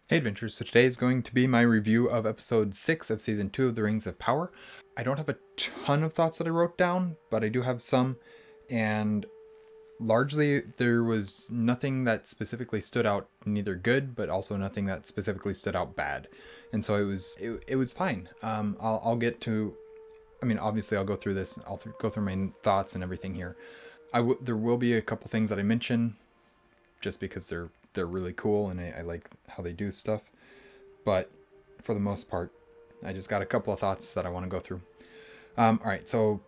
Hey Adventures, so today is going to be my review of episode 6 of season 2 of The Rings of Power. I don't have a ton of thoughts that I wrote down, but I do have some, and largely there was nothing that specifically stood out neither good, but also nothing that specifically stood out bad. And so it was fine. I'll get to, obviously I'll go through this, go through my thoughts and everything here. There will be a couple things that I mention just because they're really cool and I like how they do stuff. But for the most part, I just got a couple of thoughts that I want to go through. All right, so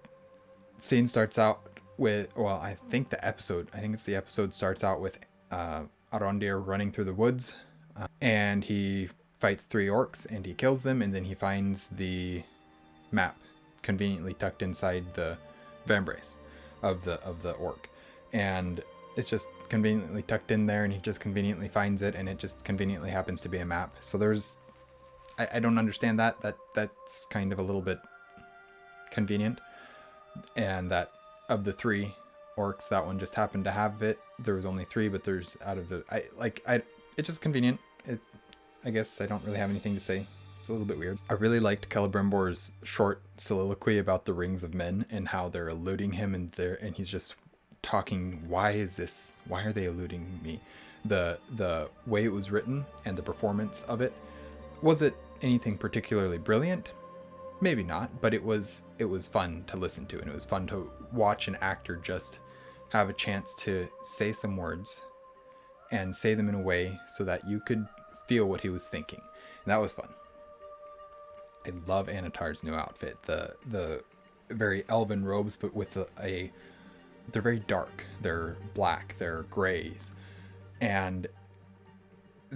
scene starts out with, I think the episode starts out with Arondir running through the woods, and he fights 3 orcs and he kills them, and then he finds the map conveniently tucked inside the vambrace of the orc, and it's just conveniently tucked in there, and he just conveniently finds it, and it just conveniently happens to be a map. So I don't understand that's kind of a little bit convenient, and that of the 3 orcs, that one just happened to have it. There was only 3, but there's it's just convenient. I guess I don't really have anything to say. It's a little bit weird. I really liked Celebrimbor's short soliloquy about the rings of men and how they're eluding him, and he's just talking, why are they eluding me? The way it was written and the performance of it, was it anything particularly brilliant? Maybe not, but it was fun to listen to, and it was fun to watch an actor just have a chance to say some words and say them in a way so that you could feel what he was thinking. And that was fun. I love Anatar's new outfit, the very elven robes, but with they're very dark. They're black. They're grays. And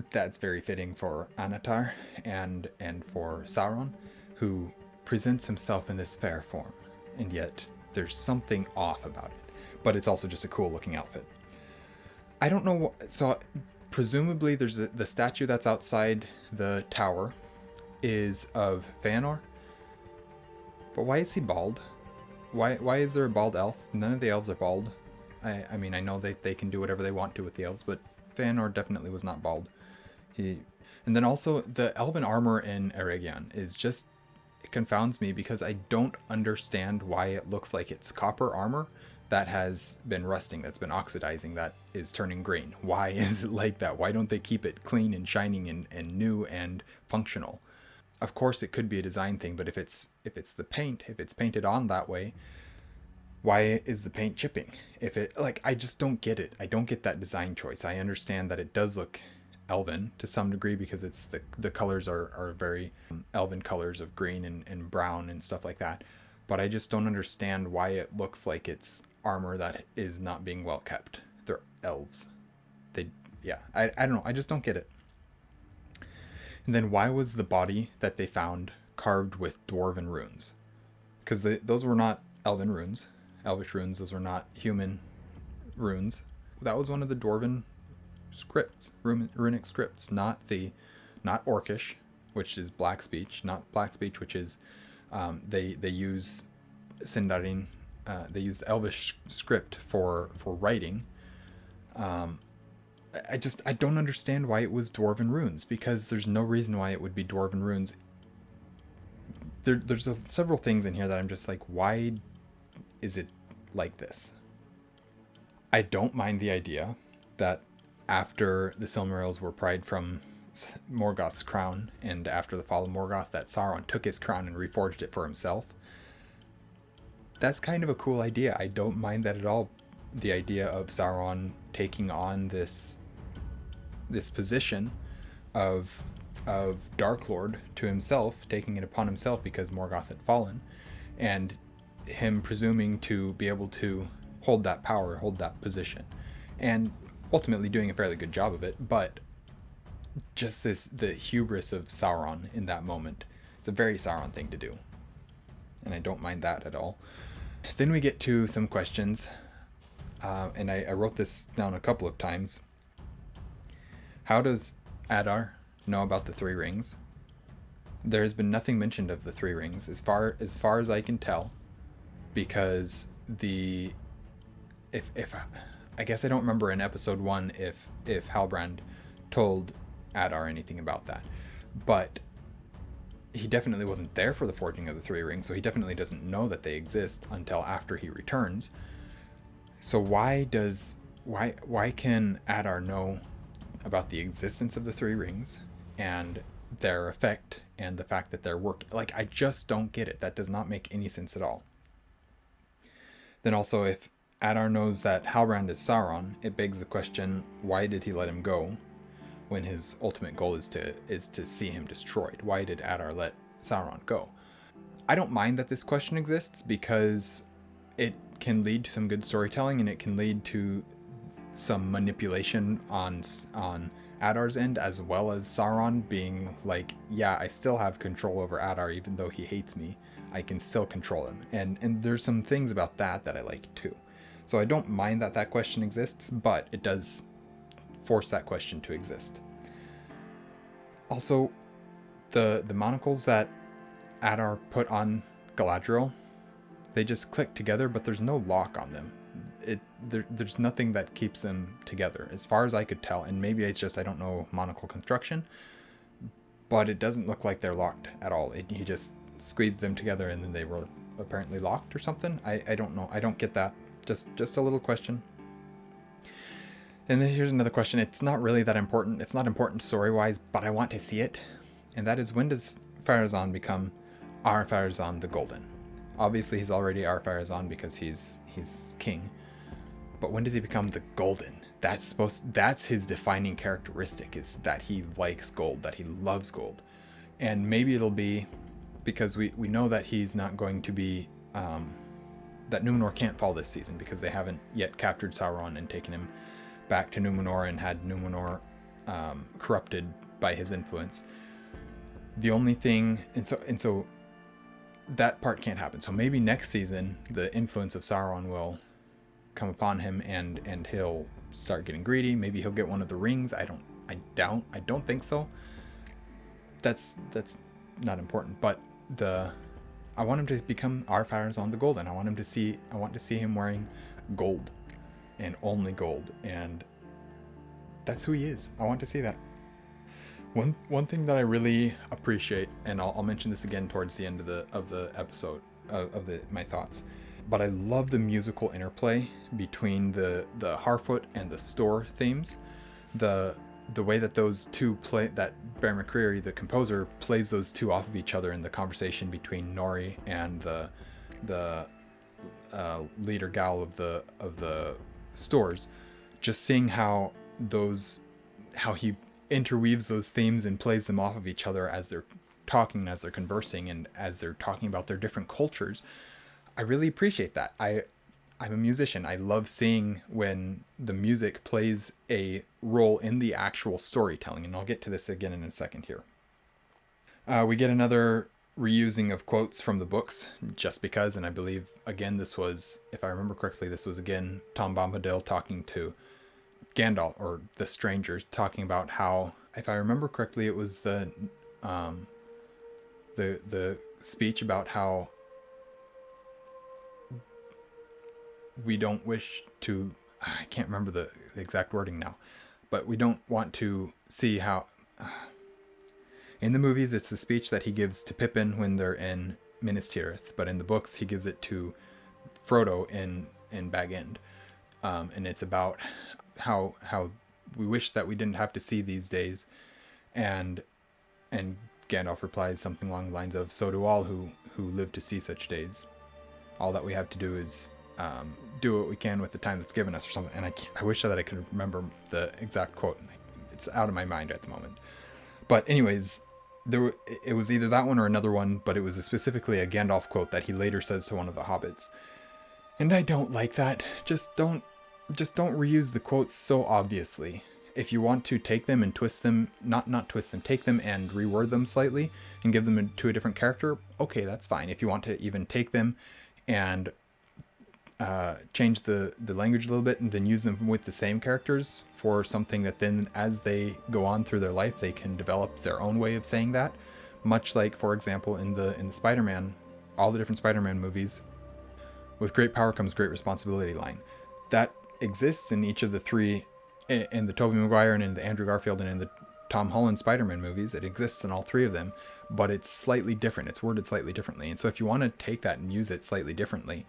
that's very fitting for Anatar and for Sauron, who presents himself in this fair form. And yet there's something off about it. But it's also just a cool looking outfit. I don't know. So presumably there's the statue that's outside the tower is of Feanor. But why is he bald? Why is there a bald elf? None of the elves are bald. I mean, I know they can do whatever they want to with the elves, but Feanor definitely was not bald. And then also the elven armor in Eregion is just, it confounds me because I don't understand why it looks like it's copper armor that has been rusting, that's been oxidizing, that is turning green. Why is it like that? Why don't they keep it clean and shining and new and functional? Of course it could be a design thing, but if it's the paint, if it's painted on that way, why is the paint chipping? I just don't get it. I don't get that design choice. I understand that it does look elven to some degree because it's the colors are very elven colors of green and brown and stuff like that. But I just don't understand why it looks like it's armor that is not being well kept. They're elves. I don't know. I just don't get it. And then why was the body that they found carved with dwarven runes? Because those were not elven runes, elvish runes. Those were not human runes. That was one of the dwarven scripts, runic scripts, not Orcish, which is black speech, not black speech, which is they use Sindarin. They use the elvish script for writing. I don't understand why it was dwarven runes, because there's no reason why it would be dwarven runes. There's several things in here that I'm just like, why is it like this? I don't mind the idea that after the Silmarils were pried from Morgoth's crown, and after the fall of Morgoth, that Sauron took his crown and reforged it for himself. That's kind of a cool idea. I don't mind that at all. The idea of Sauron taking on this position of Dark Lord to himself, taking it upon himself because Morgoth had fallen, and him presuming to be able to hold that power, hold that position, and ultimately doing a fairly good job of it. But just the hubris of Sauron in that moment, it's a very Sauron thing to do, and I don't mind that at all. Then we get to some questions, and I wrote this down a couple of times. How does Adar know about the 3 rings? There's been nothing mentioned of the 3 rings as far as I can tell, because if I guess I don't remember in episode 1 if Halbrand told Adar anything about that. But he definitely wasn't there for the forging of the three rings, so he definitely doesn't know that they exist until after he returns. So why can Adar know about the existence of the three rings and their effect and the fact that they're working? Like, I just don't get it. That does not make any sense at all. Then also, if Adar knows that Halbrand is Sauron, it begs the question, why did he let him go when his ultimate goal is to see him destroyed? Why did Adar let Sauron go? I don't mind that this question exists, because it can lead to some good storytelling, and it can lead to some manipulation on Adar's end, as well as Sauron being like, yeah, I still have control over Adar even though he hates me. I can still control him. And there's some things about that I like too. So I don't mind that question exists, but it does force that question to exist. Also, the monocles that Adar put on Galadriel, they just click together, but there's no lock on them. There's nothing that keeps them together, as far as I could tell. And maybe it's just I don't know monocle construction, but it doesn't look like they're locked at all. He just squeezed them together, and then they were apparently locked or something. I don't know. I don't get that. Just a little question. And then here's another question. It's not really that important. It's not important story-wise, but I want to see it. And that is, when does Pharazôn become Ar-Pharazôn the Golden? Obviously, he's already Ar-Pharazôn because he's king. But when does he become the Golden? That's his defining characteristic, is that he likes gold, that he loves gold. And maybe it'll be because we know that he's not going to be, that Numenor can't fall this season because they haven't yet captured Sauron and taken him back to Numenor and had Numenor corrupted by his influence. The only thing, and so that part can't happen. So maybe next season the influence of Sauron will come upon him, and he'll start getting greedy. Maybe he'll get one of the rings. I don't think so. That's not important. But I want him to become Ar-Pharazôn the Golden. I want to see him wearing gold, and only gold, and that's who he is. I want to see that. One thing that I really appreciate, and I'll mention this again towards the end of the episode of my thoughts, but I love the musical interplay between the Harfoot and the Store themes. The way that those two play, that Bear McCreary, the composer, plays those two off of each other in the conversation between Nori and the leader gal of the Stores. Just seeing how he interweaves those themes and plays them off of each other as they're talking, as they're conversing, and as they're talking about their different cultures. I really appreciate that. I'm a musician. I love seeing when the music plays a role in the actual storytelling, and I'll get to this again in a second here. We get another reusing of quotes from the books, just because, and I believe, again, this was, if I remember correctly, this was again Tom Bombadil talking to Gandalf, or the strangers, talking about how, if I remember correctly, it was the speech about how we don't wish to, I can't remember the exact wording now, but we don't want to see how, in the movies it's the speech that he gives to Pippin when they're in Minas Tirith, but in the books he gives it to Frodo in Bag End, and it's about how we wish that we didn't have to see these days, and Gandalf replies something along the lines of, so do all who live to see such days. All that we have to do is do what we can with the time that's given us, or something. And I wish that I could remember the exact quote. It's out of my mind at the moment. But anyways, it was either that one or another one, but it was specifically a Gandalf quote that he later says to one of the hobbits. And I don't like that. Just don't reuse the quotes so obviously. If you want to take them and twist them, not twist them, take them and reword them slightly and give them to a different character, okay, that's fine. If you want to even take them and change the language a little bit and then use them with the same characters for something that then, as they go on through their life, they can develop their own way of saying that. Much like, for example, in the Spider-Man, all the different Spider-Man movies, with great power comes great responsibility line. That exists in each of the three, in the Tobey Maguire and in the Andrew Garfield and in the Tom Holland Spider-Man movies. It exists in all three of them, but it's slightly different. It's worded slightly differently. And so if you want to take that and use it slightly differently,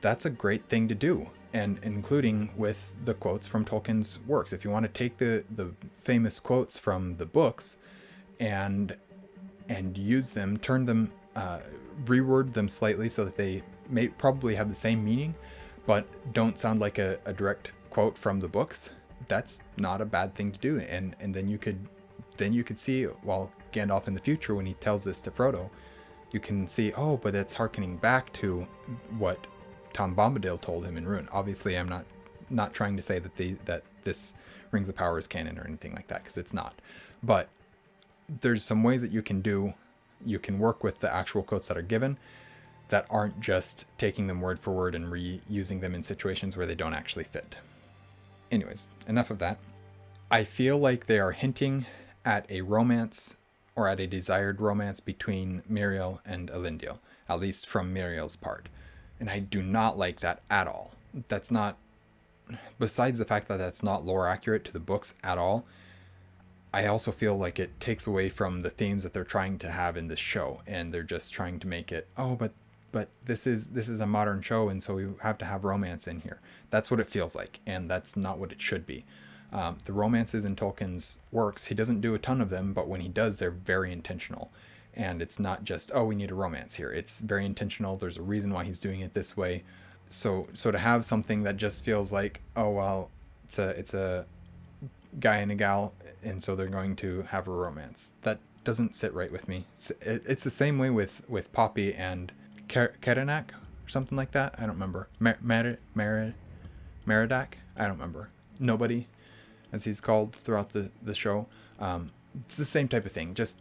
that's a great thing to do. And including with the quotes from Tolkien's works. If you want to take the famous quotes from the books and use them, turn them, reword them slightly so that they may probably have the same meaning, but don't sound like a direct quote from the books, that's not a bad thing to do. And then you could see, well, Gandalf in the future, when he tells this to Frodo, you can see, oh, but it's harkening back to what Tom Bombadil told him in Rune. Obviously, I'm not trying to say that this Rings of Power is canon or anything like that, because it's not. But there's some ways that you can work with the actual quotes that are given that aren't just taking them word for word and reusing them in situations where they don't actually fit. Anyways, enough of that. I feel like they are hinting at a romance, or at a desired romance, between Miriel and Elendil, at least from Miriel's part. And I do not like that at all. That's not, besides the fact that that's not lore accurate to the books at all, I also feel like it takes away from the themes that they're trying to have in this show, and they're just trying to make it, oh, but this is a modern show, and so we have to have romance in here. That's what it feels like, and that's not what it should be. The romances in Tolkien's works, he doesn't do a ton of them, but when he does, they're very intentional. And it's not just, oh, we need a romance here. It's very intentional. There's a reason why he's doing it this way. So to have something that just feels like, oh, well, it's a guy and a gal, and so they're going to have a romance, that doesn't sit right with me. It's the same way with Poppy and Kerenak or something like that. I don't remember. Meridak? I don't remember. Nobody, as he's called throughout the show. It's the same type of thing. Just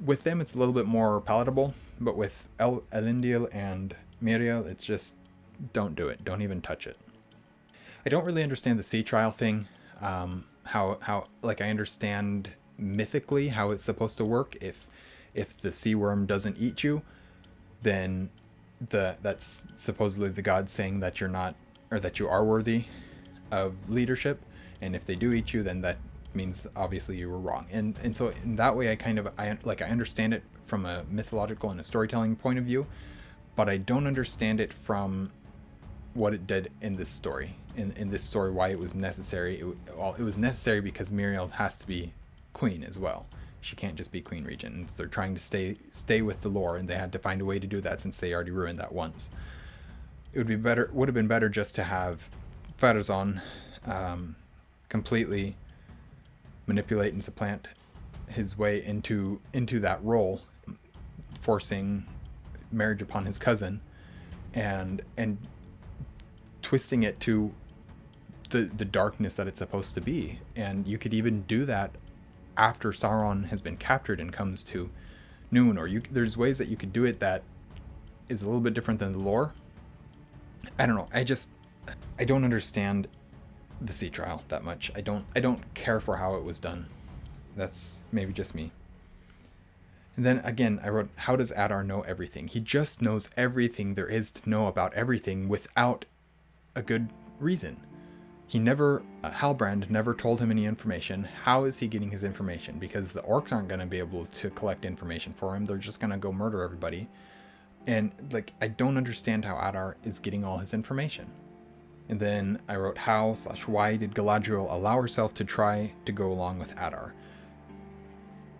with them, it's a little bit more palatable, but with Elendil and Miriel, it's just, don't do it. Don't even touch it. I don't really understand the sea trial thing. How like, I understand mythically how it's supposed to work. If the sea worm doesn't eat you, then that's supposedly the god saying that you're not, or that you are worthy of leadership. And if they do eat you, then that means obviously you were wrong. And so in that way, I understand it from a mythological and a storytelling point of view, but I don't understand it from what it did in this story. In this story, why it was necessary. It was necessary because Miriel has to be queen as well. She can't just be queen regent. And they're trying to stay with the lore, and they had to find a way to do that since they already ruined that once. It would have been better just to have Farazan completely manipulate and supplant his way into that role, forcing marriage upon his cousin, and twisting it to the darkness that it's supposed to be. And you could even do that after Sauron has been captured and comes to Númenor. There's ways that you could do it that is a little bit different than the lore. I don't know. I don't understand the sea trial that much. I don't care for how it was done. That's maybe just me. And then again, I wrote, how does Adar know everything? He just knows everything there is to know about everything without a good reason. Halbrand never told him any information. How is he getting his information? Because the orcs aren't going to be able to collect information for him. They're just going to go murder everybody. And I don't understand how Adar is getting all his information. And then I wrote, how/why did Galadriel allow herself to try to go along with Adar?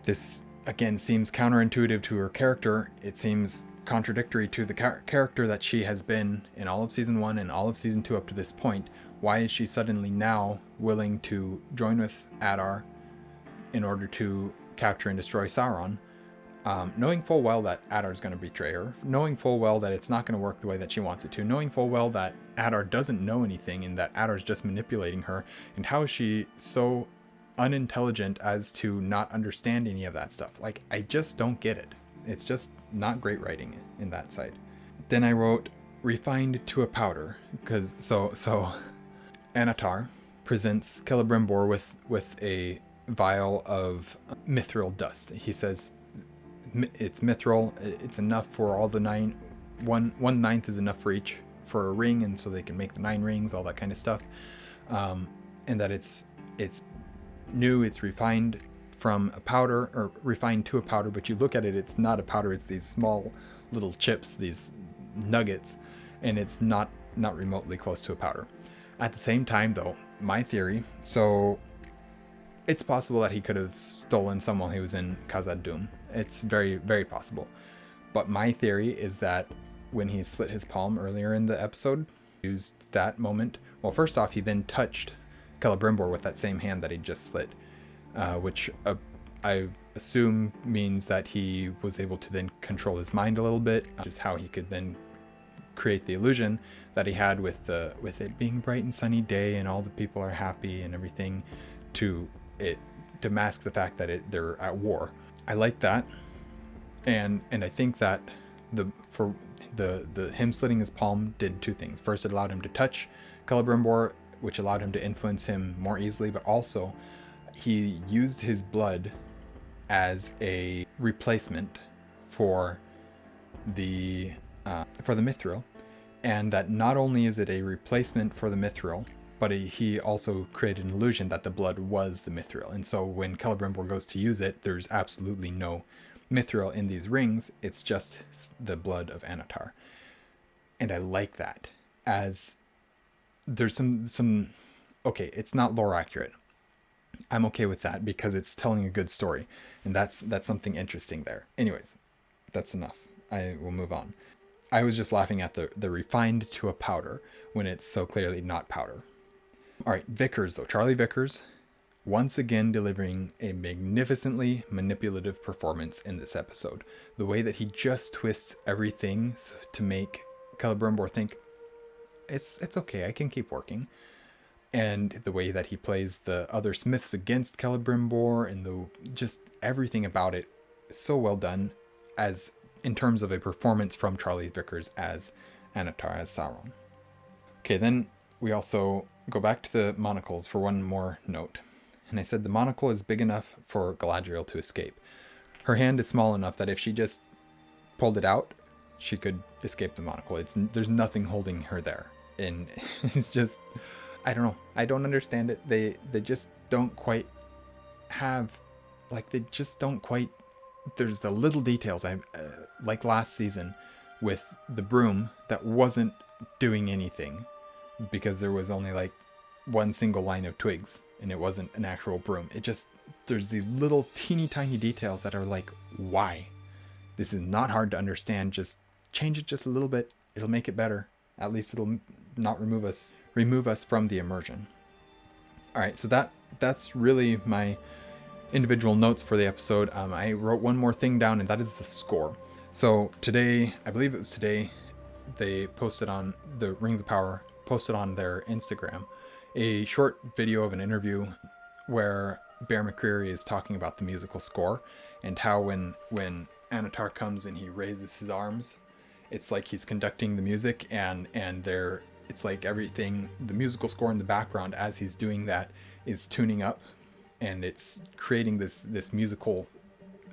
This, again, seems counterintuitive to her character. It seems contradictory to the character that she has been in all of Season 1 and all of Season 2 up to this point. Why is she suddenly now willing to join with Adar in order to capture and destroy Sauron? Knowing full well that Adar's going to betray her, knowing full well that it's not going to work the way that she wants it to, knowing full well that Adar doesn't know anything and that Adar's just manipulating her, and how is she so unintelligent as to not understand any of that stuff? I just don't get it. It's just not great writing in that side. Then I wrote, refined to a powder, because so Anatar presents Celebrimbor with a vial of mithril dust. He says it's mithril. It's enough for all the 9. 1/9 is enough for each for a ring, and so they can make the 9 rings, all that kind of stuff. And that it's new, it's refined from a powder, or refined to a powder, but you look at it, it's not a powder. It's these small little chips, these nuggets, and it's not remotely close to a powder. At the same time, though, my theory, so it's possible that he could have stolen some while he was in Khazad Dûm. It's very, very possible. But my theory is that when he slit his palm earlier in the episode, used that moment. Well, first off, he then touched Celebrimbor with that same hand that he just slit, which I assume means that he was able to then control his mind a little bit, which is how he could then create the illusion that he had with it being bright and sunny day and all the people are happy and everything, to mask the fact that they're at war. I like that, and I think that the him slitting his palm did two things. First, it allowed him to touch Celebrimbor, which allowed him to influence him more easily, but also he used his blood as a replacement for the mithril, and that not only is it a replacement for the mithril, but he also created an illusion that the blood was the mithril. And so when Celebrimbor goes to use it, there's absolutely no mithril in these rings. It's just the blood of Annatar. And I like that, as there's some okay, it's not lore accurate. I'm okay with that because it's telling a good story, and that's something interesting there. Anyways, that's enough. I will move on. I was just laughing at the refined to a powder when it's so clearly not powder. All right, Vickers though. Charlie Vickers, once again delivering a magnificently manipulative performance in this episode. The way that he just twists everything to make Celebrimbor think, it's okay, I can keep working. And the way that he plays the other smiths against Celebrimbor, and just everything about it, so well done, as in terms of a performance from Charlie Vickers as Annatar, as Sauron. Okay, then we also go back to the monocles for one more note. And I said the monocle is big enough for Galadriel to escape. Her hand is small enough that if she just pulled it out, she could escape the monocle. There's nothing holding her there. And it's just, I don't know. I don't understand it. They just don't quite have, there's the little details. Like last season with the broom that wasn't doing anything because there was only like one single line of twigs and it wasn't an actual broom. There's these little teeny tiny details that are like, why? This is not hard to understand. Just change it just a little bit. It'll make it better. At least it'll not remove us from the immersion. All right, so that's really my individual notes for the episode. I wrote one more thing down, and that is the score. So today, I believe it was today, they posted on the Rings of Power, posted on their Instagram, a short video of an interview where Bear McCreary is talking about the musical score and how when Annatar comes and he raises his arms, it's like he's conducting the music, and it's like everything, the musical score in the background as he's doing that is tuning up, and it's creating this musical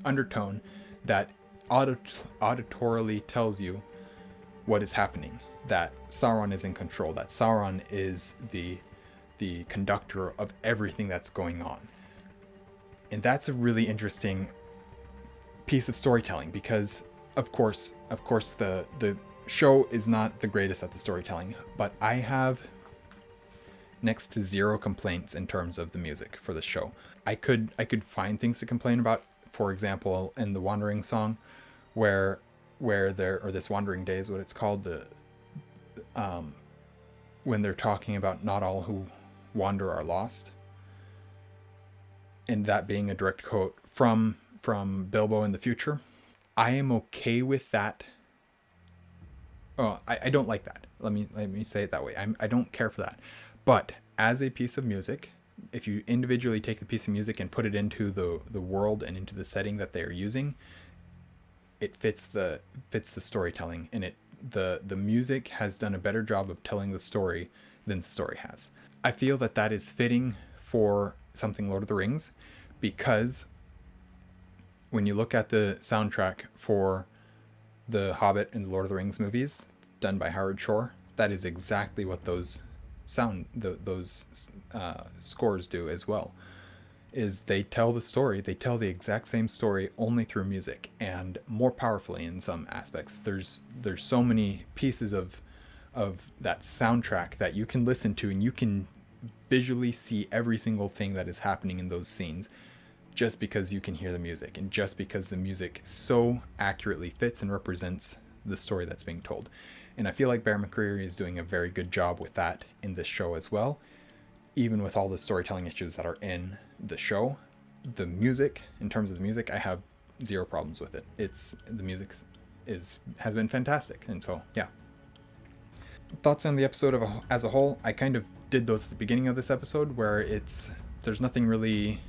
undertone that auditorily tells you what is happening, that Sauron is in control, that Sauron is the conductor of everything that's going on. And that's a really interesting piece of storytelling, because of course the show is not the greatest at the storytelling, but I have next to zero complaints in terms of the music for the show. I could find things to complain about, for example, in the Wandering song, where this Wandering Day is what it's called, when they're talking about not all who wander are lost, and that being a direct quote from Bilbo in the future. I am okay with that. Oh, I don't like that. Let me say it that way. I don't care for that. But as a piece of music, if you individually take the piece of music and put it into the world and into the setting that they are using, it fits the storytelling, and the music has done a better job of telling the story than the story has. I feel that is fitting for something Lord of the Rings, because when you look at the soundtrack for The Hobbit and the Lord of the Rings movies done by Howard Shore, that is exactly what those scores do as well. is they tell the story. They tell the exact same story, only through music, and more powerfully in some aspects. There's so many pieces of that soundtrack that you can listen to, and you can visually see every single thing that is happening in those scenes, just because you can hear the music, and just because the music so accurately fits and represents the story that's being told. And I feel like Bear McCreary is doing a very good job with that in this show as well. Even with all the storytelling issues that are in the show, the music, in terms of the music, I have zero problems with it. The music has been fantastic. And so, yeah. Thoughts on the episode as a whole, I kind of did those at the beginning of this episode, where there's nothing really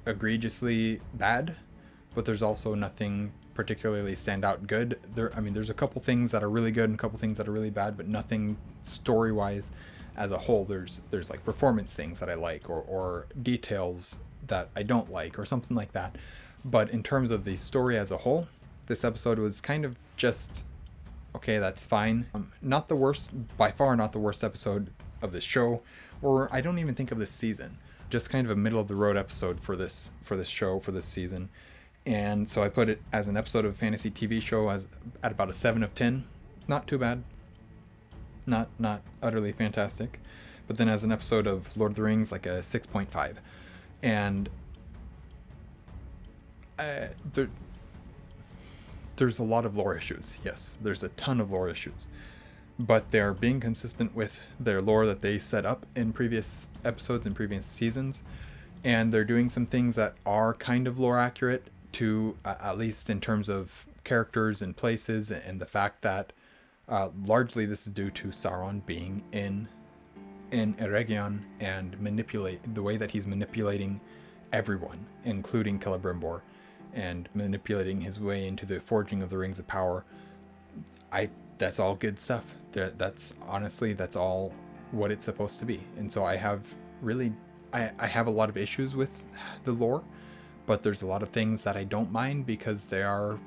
egregiously bad, but there's also nothing particularly stand out good. There's a couple things that are really good and a couple things that are really bad, but nothing story-wise as a whole. There's like performance things that I like, or details that I don't like, or something like that. But in terms of the story as a whole, this episode was kind of just okay, that's fine. Not the worst, by far not the worst episode of this show, or I don't even think of this season. Just kind of a middle of the road episode for this show, for this season. And so I put it as an episode of a fantasy TV show at about a 7 of 10. Not too bad. Not utterly fantastic. But then as an episode of Lord of the Rings, like a 6.5. And there's a lot of lore issues. Yes, there's a ton of lore issues. But they're being consistent with their lore that they set up in previous episodes and previous seasons. And they're doing some things that are kind of lore accurate, to at least in terms of characters and places, and the fact that largely this is due to Sauron being in Eregion and manipulate the way that he's manipulating everyone, including Celebrimbor, and manipulating his way into the forging of the Rings of Power. That's all good stuff. That's all what it's supposed to be. And so I have a lot of issues with the lore, but there's a lot of things that I don't mind because they are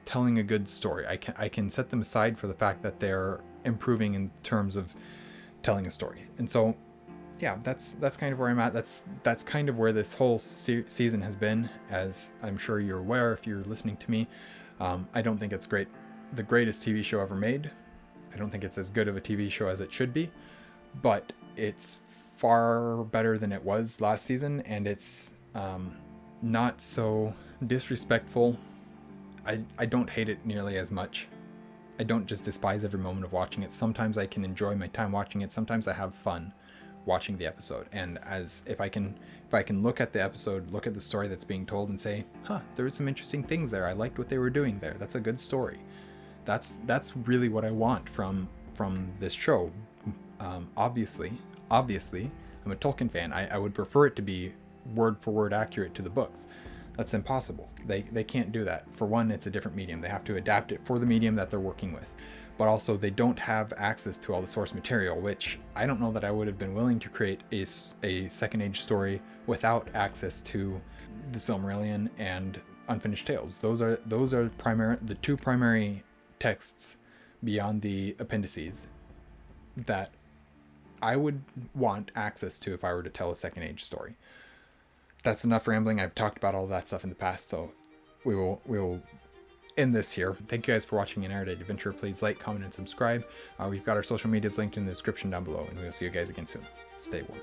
telling a good story. I can set them aside for the fact that they're improving in terms of telling a story. And so, yeah, that's kind of where I'm at. That's kind of where this whole season has been, as I'm sure you're aware if you're listening to me. I don't think it's the greatest TV show ever made. I don't think it's as good of a TV show as it should be, but it's far better than it was last season, and it's not so disrespectful. I don't hate it nearly as much. I don't just despise every moment of watching it. Sometimes I can enjoy my time watching it. Sometimes I have fun watching the episode. And if I can look at the episode, look at the story that's being told, and say, there were some interesting things there. I liked what they were doing there. That's a good story. That's really what I want from this show. Obviously, I'm a Tolkien fan. I would prefer it to be word for word accurate to the books. That's impossible. They can't do that. For one, it's a different medium. They have to adapt it for the medium that they're working with. But also, they don't have access to all the source material, which I don't know that I would have been willing to create a Second Age story without access to the Silmarillion and Unfinished Tales. Those are the two primary texts beyond the appendices that I would want access to if I were to tell a Second Age story. That's enough rambling. I've talked about all that stuff in the past, so we will end this here. Thank you guys for watching an Erudite Adventure. Please like, comment, and subscribe. We've got our social medias linked in the description down below, and we'll see you guys again soon. Stay warm.